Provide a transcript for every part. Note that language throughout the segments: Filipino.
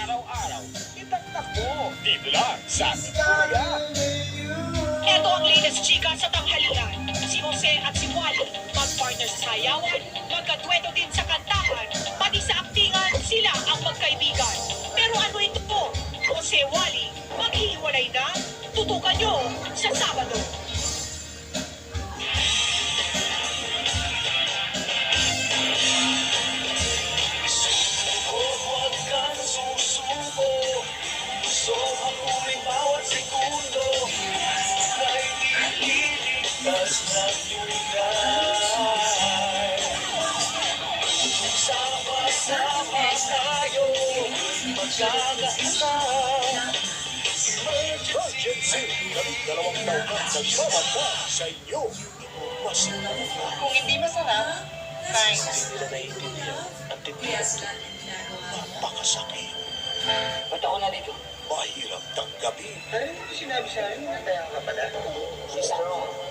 Araw-araw, itaktak mo. Dito lang sa Kuya. Ito ang latest chika sa tanghalian. Si Jose at si Wally, mag-partner sa sayawan, magkadweto din sa kantahan, pati sa aktingan, sila ang magkaibigan. Pero ano ito po? Jose, Wally, maghihiwalay na? Tutukan nyo sa Sabado. Emergency! Kaming 2 taon na nagsabata sa inyo. Masarap. Kung hindi masarap, fine. Hindi nila naiintindihan ang titiyan. Napakasakit. Ba't ako na dito? Mahirap tanggapin. Ay, sinabi sa akin, nataya ka pala.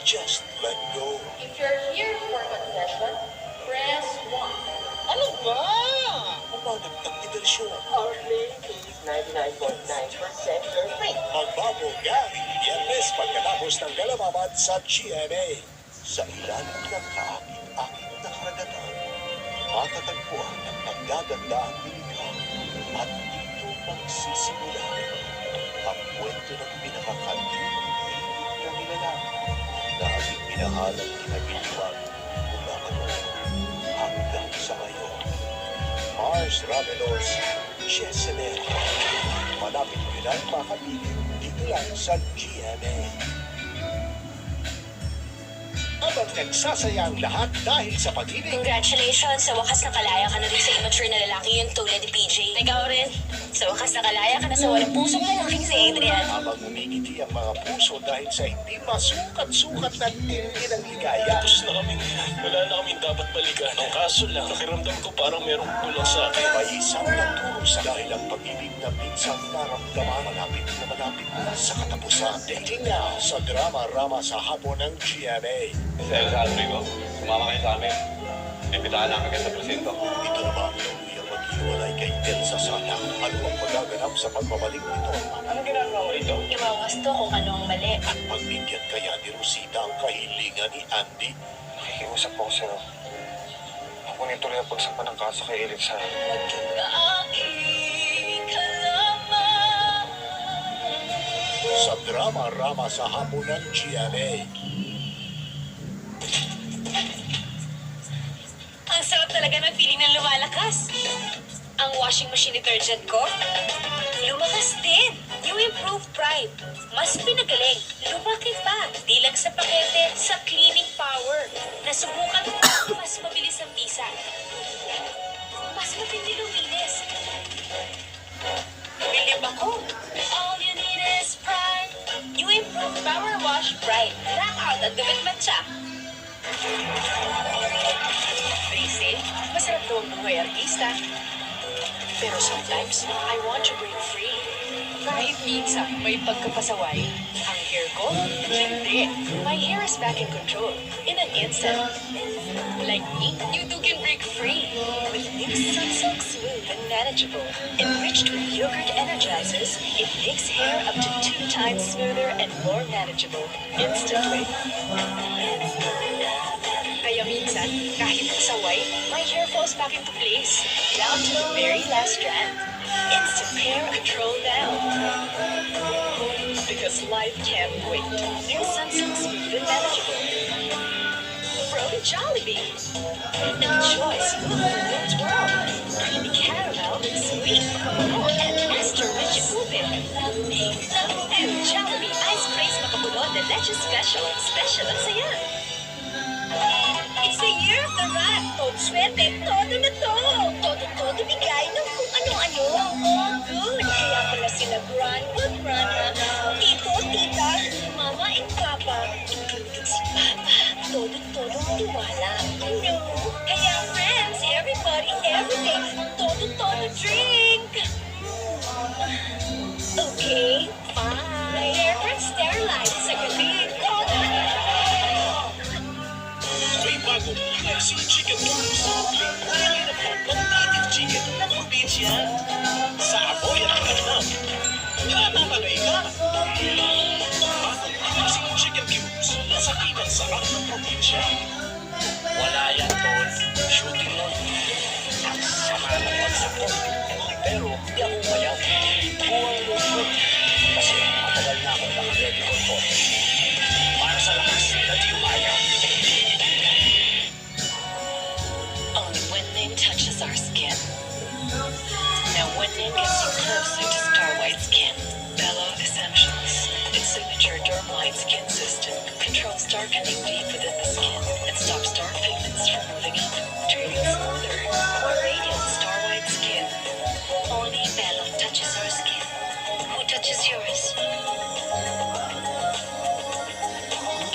Just let go. If you're here for confession, press 1. Ano ba? Umanap ng diversyon. Our lady, 99.9% free. Magbabongga, Biyernes pagkatapos ng galamamad sa GMA. Sa ilalim ng kaakit-akit na karagatan, matatagpuan ang naggaganda ang nilikha at dito magsisimula ang kwento ng pinakakandilig na nilalang na aming minahal at kinagiliwan mula noon hanggang sa ngayon. Mars Ravelos, Jezebel. Malapit nyo lang makapiling dito lang sa GMA. Habang nagsasaya ang lahat dahil sa pag-ibig, Congratulations! Sa wakas nakalaya ka na rin sa immature na lalaki yung tulad ni PJ. Ikaw rin. Sa wakas nakalaya ka na sa walang pusong lalaking si Adrian. habang umigiti ang mga puso dahil sa hindi masukat-sukat na tindi ng ligaya. Tapos na kami. Wala na kami dapat balikan. Ang kaso lang, nakiramdam ko parang merong kulang sa akin. May isang nagturo sa dahil ang pag-ibig na pinsang naramdaman malapit na sa katapusan. Dating now sa drama-rama sa hapon ng GMA. Sir, sa Rodrigo, sumama kayo sa amin. Imbitahan lang agad sa presinto. Ito na ba ang tuluyang maghiwalay kay Elsa Sana? Ano ang magaganap sa pagbabalik nito? Anong ginagawa mo rito? Iwawas to kung ano ang mali. At pagbigyan kaya ni Rosita ang kahilingan ni Andy? Nakikiusap po, sir. Ako nito rin ang pagsampa ng kaso kay Elisa. Sa drama-rama sa hapon ng GMA. Ang sarap talaga ng feeling ng lumalakas. Ang washing machine detergent ko, lumakas din. Yung improved Pride, mas pinagaling. Lumaki pa. Di lang sa pakete, sa cleaning power. Nasubukan ko, mas mabilis ang bisa. Mas matindi luminis. Bilib ako. All you need is Pride. Yung improved Power Wash Pride. Knock out ang damit matcha. Triste, masarap daw ang buhay artista. Pero sometimes, I want to break free. Kahit minsan may pagkapasaway, ang hair ko, hindi. My hair is back in control in an instant. Like me, you too can break free with new Sunsilk Smooth and Manageable. Enriched with yogurt energizers, it makes hair up to 2 times smoother and more manageable instantly. Kaya minsan, kahit pasaway, my hair falls back into place, down to the very last strand. Instant hair control now. Because life can't wait. New Sunsilk Smooth and Manageable. From Jollibee. Enjoy smooth world's world. Creamy caramel, sweet cocoa, and extra rich ube. And Jollibee Ice Craze Makabulon de Leche Special. Special ang saya. It's the year of the rat. Todo swerte, todo na to. Todo bigay ng kung ano-ano. All good. Kaya pala sila grandma, tito, tita, mama, and papa. Including si papa. Todo tiwala. No. Kaya friends, everybody, everyday, todo drink. Okay, fine. Hair sterilized. si Chicken Cubes. Kaya kinapot ng native chicken ng probinsya. Sa apoy at kalam. Natatanay ka. Bagong si Chicken Cubes. Sa pinansarap ng probinsya. Wala yan, Tol. Shooting nun. Ang sama ng pagsapot. Pero di ako mayaw. Buwang lungsod. Kasi matagal na akong nakaready for call. Para sa lakas na di umayaw. Only when Nin touches our skin. Now when Nin gets you closer to Star White Skin. Bello Essentials. Its signature dermalite skin system controls darkening deep within the skin and stops dark pigments from moving up, turning smoother, more radiant Star White Skin. Only Bello touches our skin. Who touches yours?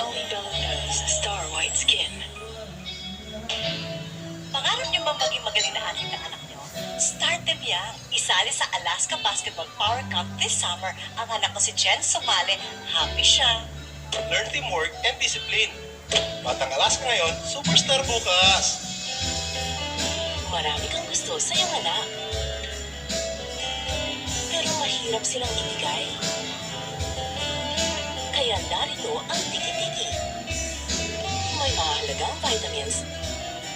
Only Bello knows Star White Skin. Pangarap niyo bang maging magaling na athlete ang anak niyo? Start them young. Isali sa Alaska Basketball Power Cup this summer. Ang anak ko si Jen sumali. Happy siya. Learn teamwork and discipline. Batang Alaska ngayon, superstar bukas. Marami kang gusto sa iyong anak. Pero mahirap silang ibigay. Kaya narito ang tiki-tiki. May mahalagang vitamins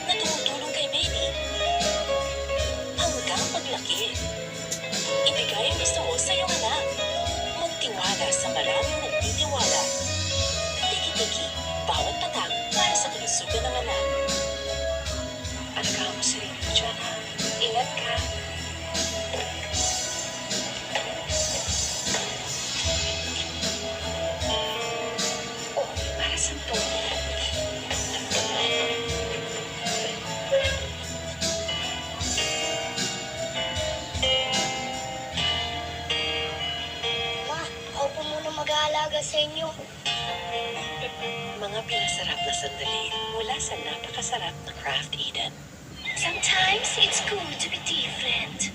na tumutulong kay baby. Hanggang paglaki. Ibigay ang gusto mo sa iyong anak. Magtiwala sa maraming nagtitiwala. Tiki-tiki. Bawat patak para sa kalusugan ng anak. Alagaan mo sarili mo dyan, ha? Ingat ka. Oh, para sa to. Ma, ako po muna mag-aalaga sa inyo. Mga pinasarap na sandali mula sa napakasarap na Kraft Eden. Sometimes it's good to be different.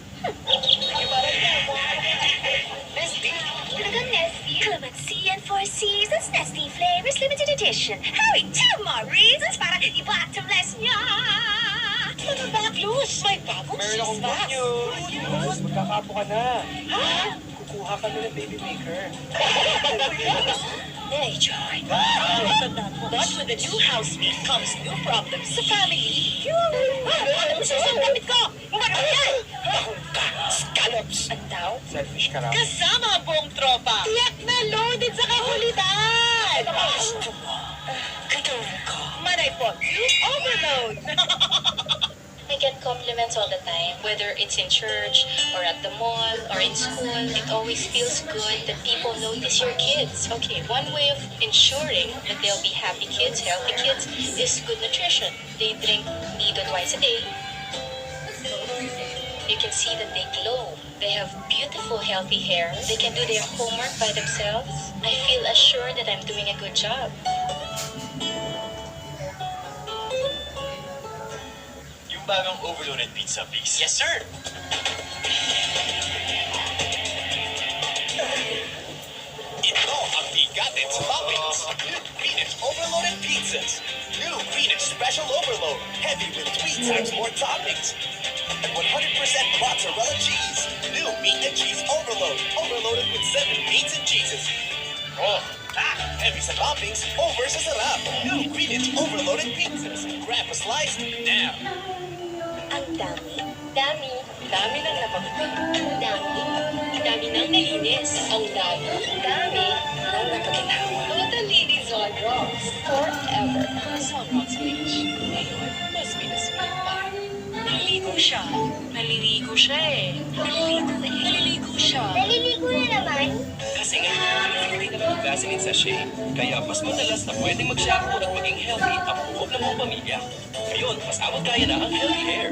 Nesty. Talagang Nesty. Clemency and Four Seasons Nesty Flavors Limited Edition. Hurry, 2 more reasons para i-bottomless niya. Mga baklus. May bagong chispas. News! Magkakapo ka na. Kukuha kami ng baby maker. Hey, Joy. But with the new housemate comes new problems sa family. Ano mo siya sa damit ko? Ano yan? Scallops! Ang tao? Selfish ka raw. Kasama ang buong tropa. Tiyak na loaded sa kahulitan. Katulad ko. Manay po, you overload. I get compliments all the time, whether it's in church or at the mall or in school. It always feels good that people notice your kids. Okay, one way of ensuring that they'll be happy kids, healthy kids, is good nutrition. They drink Nido twice a day. You can see that they glow. They have beautiful, healthy hair. They can do their homework by themselves. I feel assured that I'm doing a good job. Yung bagang overloaded pizza, please. Yes, sir! Ito ang bigatin sa toppings. New Greenwich Overloaded Pizzas. New Greenwich Special Overload. Heavy with 3 times more toppings. And 100% mozzarella cheese. New Meat and Cheese Overload. Overloaded with 7 meats and cheeses. Oh, heavy sa toppings, over sa sarap. New Greenwich Overloaded Pizzas. Grab a slice now. Ang dami. Dami. Dami ng napagpag. Dami. Dami ng nalinis. Ang dami. Dami ng napaginawa. Totally Rizal Rocks. Forever. Rizal Rocks Beach. Ngayon, mas pinaswim pa. Naliligo siya. Naliligo siya eh. Naliligo siya. Naliligo na naman. Kasi nga, free na ng Vaseline sachet. Kaya mas madalas na pwedeng mag-shampoo at maging healthy ang buhok ng buong pamilya. Ngayon, mas awag kaya na ang healthy hair.